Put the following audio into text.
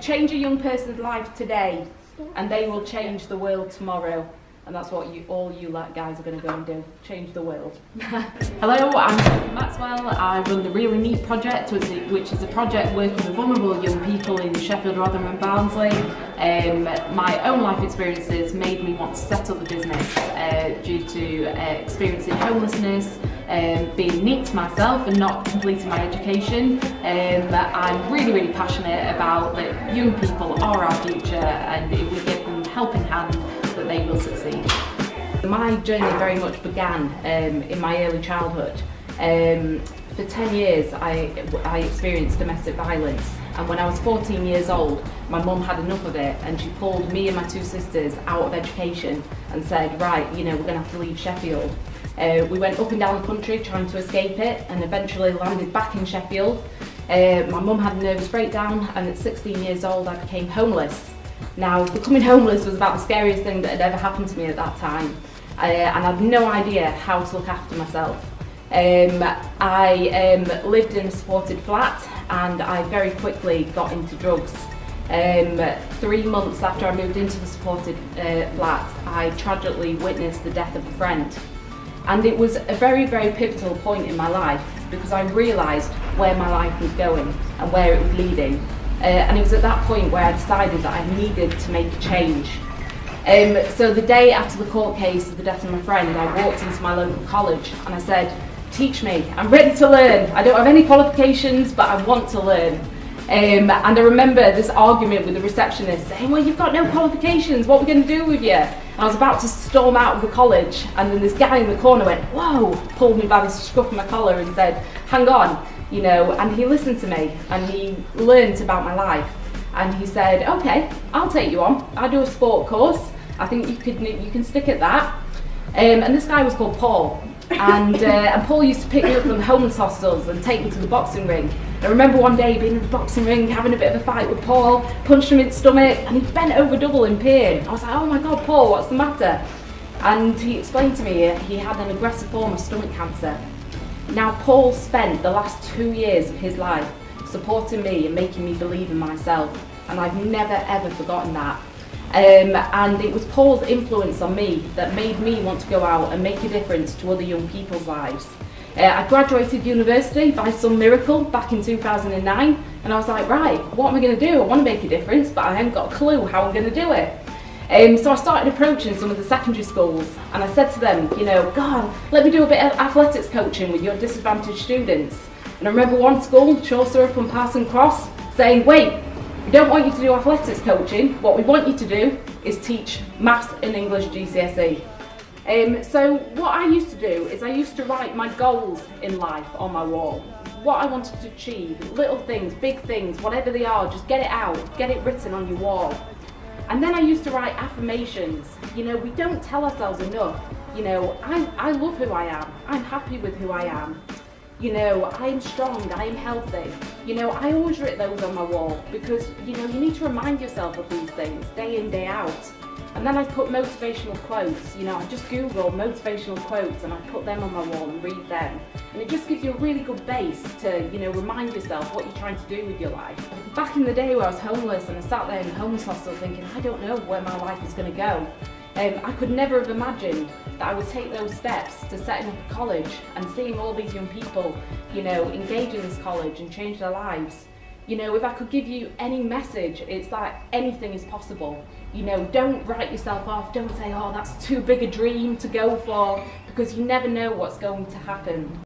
change a young person's life today and they will change the world tomorrow. And that's what all you guys are going to go and do, change the world. Hello, I'm Sophie Maxwell. I run the Really Neat project, which is a project working with vulnerable young people in Sheffield, Rotherham and Barnsley. My own life experiences made me want to set up the business due to experiencing homelessness, being neat myself and not completing my education. I'm really passionate about that young people are our future, and if we give them a helping hand, that they will succeed. My journey very much began in my early childhood. For 10 years I experienced domestic violence, and when I was 14 years old my mum had enough of it and she pulled me and my two sisters out of education and said, right, you know, we're going to have to leave Sheffield. We went up and down the country trying to escape it and eventually landed back in Sheffield. My mum had a nervous breakdown and at 16 years old I became homeless. Now, becoming homeless was about the scariest thing that had ever happened to me at that time, and I had no idea how to look after myself. I lived in a supported flat and I very quickly got into drugs. 3 months after I moved into the supported flat, I tragically witnessed the death of a friend. And it was a very pivotal point in my life because I realised where my life was going and where it was leading. And it was at that point where I decided that I needed to make a change. So the day after the court case of the death of my friend, I walked into my local college and I said, teach me, I'm ready to learn. I don't have any qualifications, but I want to learn. And I remember this argument with the receptionist saying, well, you've got no qualifications, what are we going to do with you? And I was about to storm out of the college, and then this guy in the corner went, whoa, pulled me by the scruff of my collar and said, hang on. You know, and he listened to me and he learnt about my life, and he said, okay, I'll take you on. I do a sport course, I think you can stick at that. And this guy was called Paul, and Paul used to pick me up from the homeless hostels and take me to the boxing ring. I remember one day being in the boxing ring, having a bit of a fight with Paul, punched him in the stomach, and he bent over double in pain. I was like, oh my God, Paul, what's the matter? And he explained to me he had an aggressive form of stomach cancer. Now, Paul spent the last 2 years of his life supporting me and making me believe in myself, and I've never ever forgotten that. And it was Paul's influence on me that made me want to go out and make a difference to other young people's lives. I graduated university by some miracle back in 2009, and I was like, right, what am I going to do? I want to make a difference, but I haven't got a clue how I'm going to do it. So I started approaching some of the secondary schools and I said to them, you know, God, let me do a bit of athletics coaching with your disadvantaged students. And I remember one school, Chaucer up on Parson Cross, saying, wait, we don't want you to do athletics coaching, what we want you to do is teach maths and English GCSE. So what I used to do is I used to write my goals in life on my wall. What I wanted to achieve, little things, big things, whatever they are, just get it out, get it written on your wall. And then I used to write affirmations. You know, we don't tell ourselves enough. You know, I love who I am. I'm happy with who I am. You know, I am strong, I am healthy. You know, I always write those on my wall because, you know, you need to remind yourself of these things day in, day out. And then I put motivational quotes. You know, I just Google motivational quotes and I put them on my wall and read them. And it just gives you a really good base to, you know, remind yourself what you're trying to do with your life. Back in the day where I was homeless and I sat there in the homeless hostel thinking, I don't know where my life is going to go. I could never have imagined that I would take those steps to setting up a college and seeing all these young people, you know, engage in this college and change their lives. You know, if I could give you any message, it's like anything is possible. You know, don't write yourself off, don't say, oh, that's too big a dream to go for, because you never know what's going to happen.